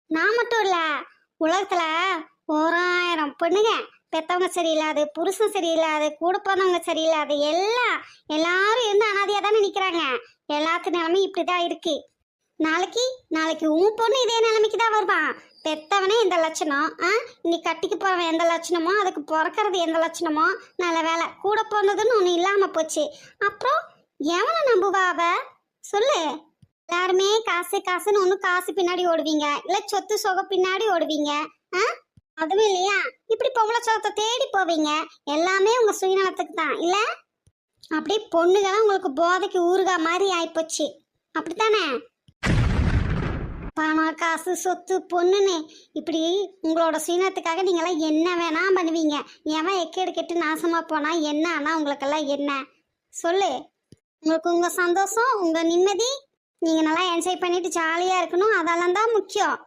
நான் மட்டும் இல்ல, உலகத்துல ஓராயிரம் பொண்ணுங்க பெத்தவங்க சரியில்லாது, புருஷன் சரியில்லாது, கூட பிறந்தவங்க சரியில்லாது, எல்லாரும் இருந்து அனாதையா தானே நிக்கிறாங்க. எல்லாத்து நிலைமையும் இப்படிதான் இருக்கு. நாளைக்கு நாளைக்கு உன் பொண்ணு இதே நிலைமைக்கு தான் வருவான். பெத்தவனே இந்த லட்சணம், இன்னைக்கு கட்டிக்கு போறவன் எந்த லட்சணமோ, அதுக்கு பிறக்கிறது எந்த லட்சணமோ, நல்ல வேலை கூட பிறந்ததுன்னு ஒண்ணு இல்லாம போச்சு. அப்புறம் எவனை நம்புவா அவ? சொல்லு. எல்லாருமே காசு காசுன்னு ஒண்ணு காசு பின்னாடி ஓடுவீங்க, இல்ல சொத்து சொக பின்னாடி ஓடுவீங்க. ஆ? அதுவும் இல்லையா, இப்படி பொம்பளை சொத்தை தேடி போவீங்க. எல்லாமே உங்க சுயநலத்துக்கு தான் இல்ல? அப்படியே பொண்ணுங்கெல்லாம் உங்களுக்கு போதைக்கு ஊறுகா மாதிரி ஆயிப்போச்சு. அப்படித்தானே? பணம் காசு சொத்து பொண்ணுன்னு இப்படி உங்களோட சுயநலத்துக்காக நீங்களாம் என்ன வேணா பண்ணுவீங்க. எவன் எக்கேடு கெட்டு நாசமா போனா என்ன ஆனா உங்களுக்கெல்லாம் என்ன? சொல்லு. உங்களுக்கு உங்க சந்தோஷம், உங்க நிம்மதி, நீங்க நல்லா என்ஜாய் பண்ணிட்டு ஜாலியா இருக்கணும், அதெல்லாம் தான் முக்கியம்.